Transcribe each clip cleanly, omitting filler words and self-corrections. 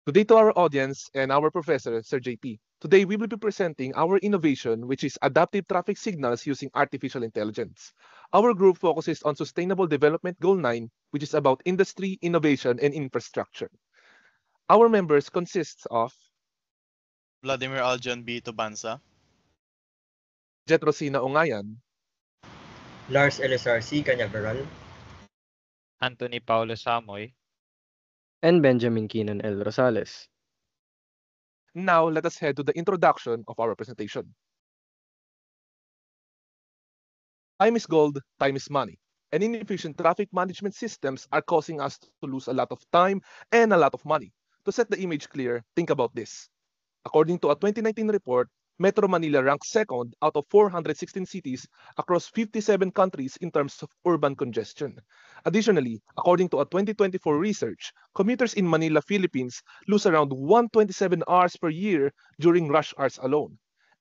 Good day to our audience and our professor, Sir JP. Today, we will be presenting our innovation, which is adaptive traffic signals using artificial intelligence. Our group focuses on Sustainable Development Goal 9, which is about industry, innovation, and infrastructure. Our members consists of Vladimir Aljon B. Tubanza, Jet Rosina Ongayan, Lars Elizar C. Cañaveral, Anthony Paulo Samoy. and Benjamin Keenan L. Rosales. Now, let us head to the introduction of our presentation. Time is gold, time is money. And inefficient traffic management systems are causing us to lose a lot of time and a lot of money. To set the image clear, think about this. According to a 2019 report, Metro Manila ranks second out of 416 cities across 57 countries in terms of urban congestion. Additionally, according to a 2024 research, commuters in Manila, Philippines lose around 127 hours per year during rush hours alone.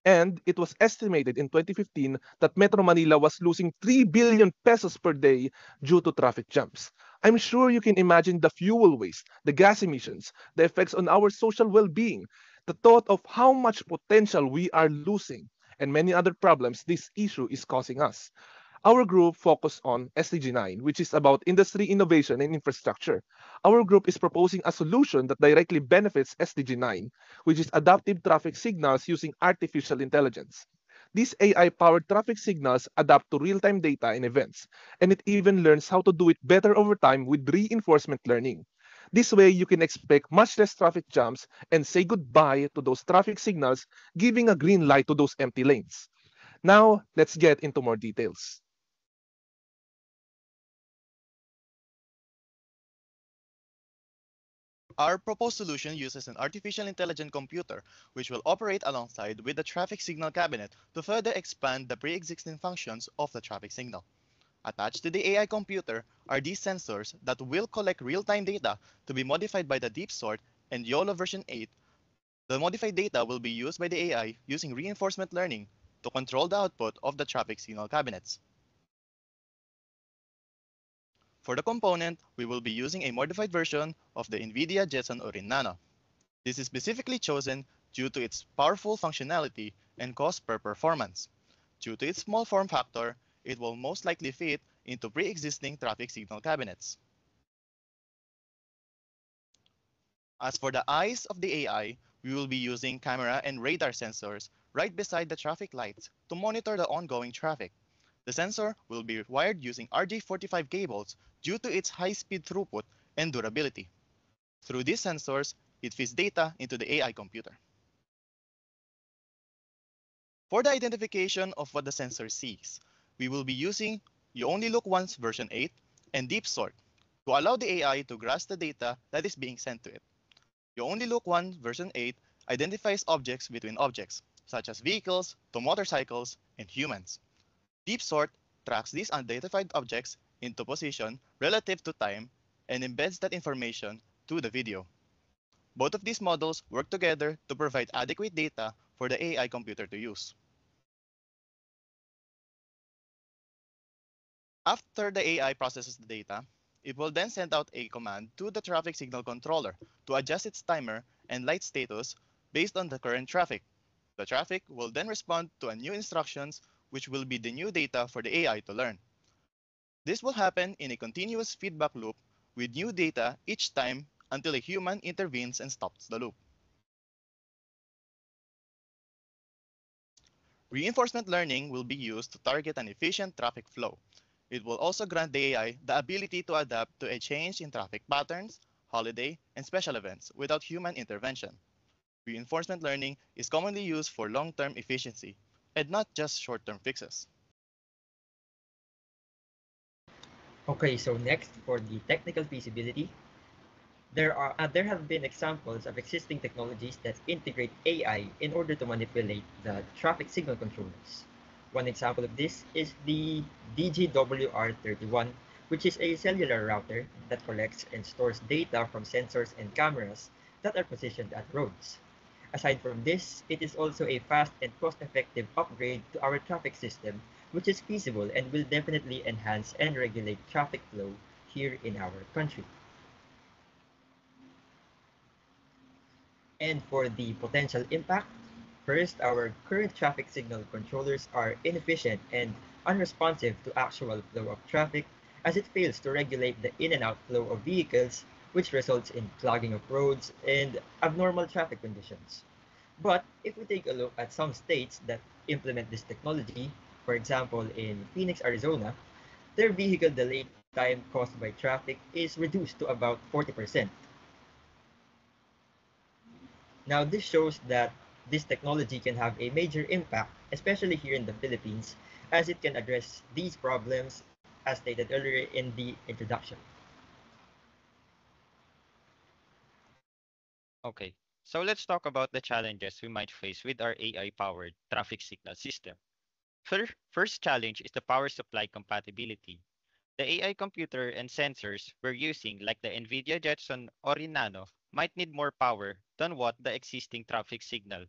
And it was estimated in 2015 that Metro Manila was losing 3 billion pesos per day due to traffic jams. I'm sure you can imagine the fuel waste, the gas emissions, the effects on our social well-being, the thought of how much potential we are losing, and many other problems this issue is causing us. Our group focused on SDG 9, which is about industry innovation and infrastructure. Our group is proposing a solution that directly benefits SDG 9, which is adaptive traffic signals using artificial intelligence. These AI-powered traffic signals adapt to real-time data and events, and it even learns how to do it better over time with reinforcement learning. This way, you can expect much less traffic jams and say goodbye to those traffic signals, giving a green light to those empty lanes. Now, let's get into more details. Our proposed solution uses an artificial intelligent computer which will operate alongside with the traffic signal cabinet to further expand the pre-existing functions of the traffic signal. Attached to the AI computer are these sensors that will collect real-time data to be modified by the DeepSort and YOLO version 8. The modified data will be used by the AI using reinforcement learning to control the output of the traffic signal cabinets. For the component, we will be using a modified version of the NVIDIA Jetson Orin Nano. This is specifically chosen due to its powerful functionality and cost per performance. Due to its small form factor, it will most likely fit into pre-existing traffic signal cabinets. As for the eyes of the AI, we will be using camera and radar sensors right beside the traffic lights to monitor the ongoing traffic. The sensor will be wired using RJ45 cables due to its high speed throughput and durability. Through these sensors, it feeds data into the AI computer. For the identification of what the sensor sees, we will be using You Only Look Once version 8 and DeepSort to allow the AI to grasp the data that is being sent to it. You Only Look Once version 8 identifies objects between objects, such as vehicles to motorcycles and humans. DeepSort tracks these unidentified objects into position relative to time and embeds that information to the video. Both of these models work together to provide adequate data for the AI computer to use. After the AI processes the data, it will then send out a command to the traffic signal controller to adjust its timer and light status based on the current traffic. The traffic will then respond to a new instructions which will be the new data for the AI to learn. This will happen in a continuous feedback loop with new data each time until a human intervenes and stops the loop. Reinforcement learning will be used to target an efficient traffic flow. It will also grant the AI the ability to adapt to a change in traffic patterns, holiday, and special events without human intervention. Reinforcement learning is commonly used for long-term efficiency and not just short-term fixes. Okay, so next for the technical feasibility, there have been examples of existing technologies that integrate AI in order to manipulate the traffic signal controllers. One example of this is the DGWR31, which is a cellular router that collects and stores data from sensors and cameras that are positioned at roads. Aside from this, it is also a fast and cost-effective upgrade to our traffic system, which is feasible and will definitely enhance and regulate traffic flow here in our country. And for the potential impact, first, our current traffic signal controllers are inefficient and unresponsive to actual flow of traffic as it fails to regulate the in and out flow of vehicles, which results in clogging of roads and abnormal traffic conditions. But if we take a look at some states that implement this technology, for example in Phoenix, Arizona, their vehicle delay time caused by traffic is reduced to about 40%. Now, this shows that this technology can have a major impact, especially here in the Philippines, as it can address these problems as stated earlier in the introduction. Okay, so let's talk about the challenges we might face with our AI-powered traffic signal system. First challenge is the power supply compatibility. The AI computer and sensors we're using, like the NVIDIA Jetson or Nano, might need more power than what the existing traffic signal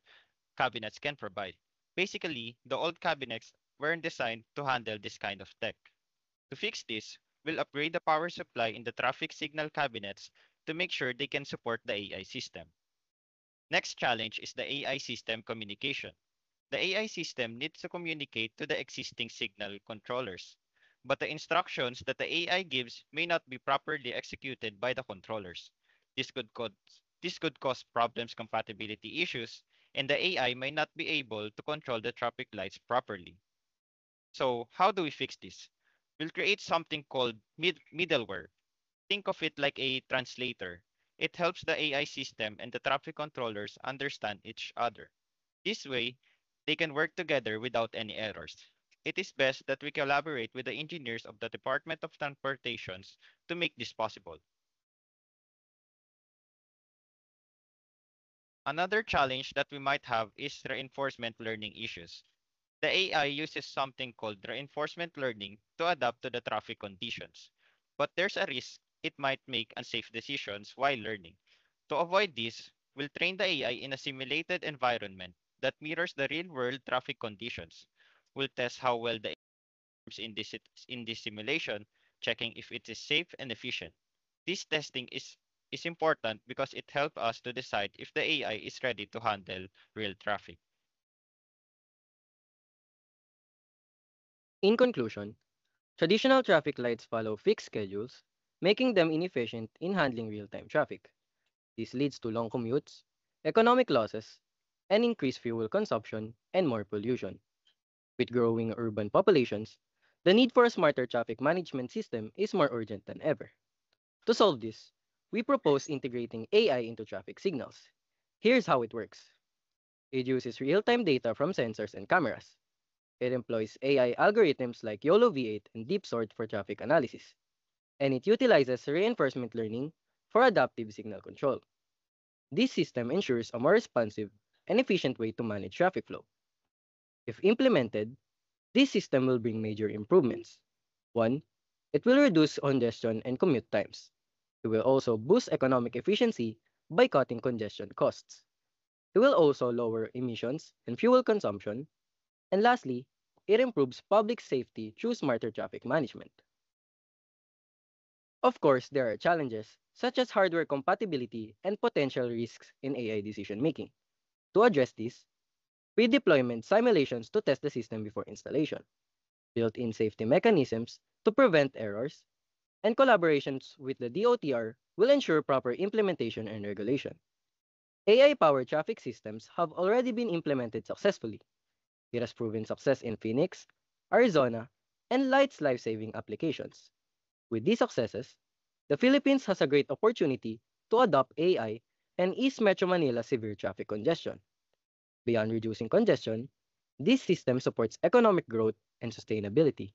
cabinets can provide. Basically, the old cabinets weren't designed to handle this kind of tech. To fix this, we'll upgrade the power supply in the traffic signal cabinets to make sure they can support the AI system. Next challenge is the AI system communication. The AI system needs to communicate to the existing signal controllers, but the instructions that the AI gives may not be properly executed by the controllers. This could cause, this could cause problems compatibility issues, and the AI may not be able to control the traffic lights properly. So, how do we fix this? We'll create something called middleware. Think of it like a translator. It helps the AI system and the traffic controllers understand each other. This way, they can work together without any errors. It is best that we collaborate with the engineers of the Department of Transportations to make this possible. Another challenge that we might have is reinforcement learning issues. The AI uses something called reinforcement learning to adapt to the traffic conditions. But there's a risk it might make unsafe decisions while learning. To avoid this, we'll train the AI in a simulated environment that mirrors the real-world traffic conditions. We'll test how well the AI performs in this simulation, checking if it is safe and efficient. This testing is important because it helps us to decide if the AI is ready to handle real traffic. In conclusion, traditional traffic lights follow fixed schedules, making them inefficient in handling real-time traffic. This leads to long commutes, economic losses, and increased fuel consumption and more pollution. With growing urban populations, the need for a smarter traffic management system is more urgent than ever. To solve this, we propose integrating AI into traffic signals. Here's how it works. It uses real-time data from sensors and cameras. It employs AI algorithms like YOLO V8 and DeepSort for traffic analysis. And it utilizes reinforcement learning for adaptive signal control. This system ensures a more responsive and efficient way to manage traffic flow. If implemented, this system will bring major improvements. One, it will reduce congestion and commute times. It will also boost economic efficiency by cutting congestion costs. It will also lower emissions and fuel consumption. And lastly, it improves public safety through smarter traffic management. Of course, there are challenges, such as hardware compatibility and potential risks in AI decision making. To address this, we deployment simulations to test the system before installation, built-in safety mechanisms to prevent errors, and collaborations with the DOTR will ensure proper implementation and regulation. AI-powered traffic systems have already been implemented successfully. It has proven success in Phoenix, Arizona, and Light's life-saving applications. With these successes, the Philippines has a great opportunity to adopt AI and ease Metro Manila's severe traffic congestion. Beyond reducing congestion, this system supports economic growth and sustainability.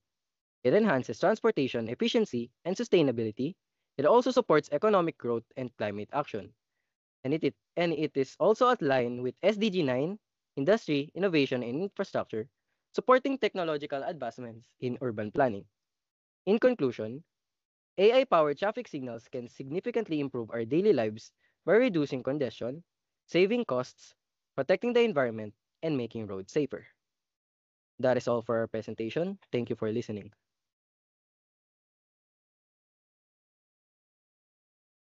It enhances transportation efficiency and sustainability. It also supports economic growth and climate action. And it is also aligned with SDG 9, industry, innovation, and infrastructure, supporting technological advancements in urban planning. In conclusion, AI powered traffic signals can significantly improve our daily lives by reducing congestion, saving costs, protecting the environment, and making roads safer. That is all for our presentation. Thank you for listening.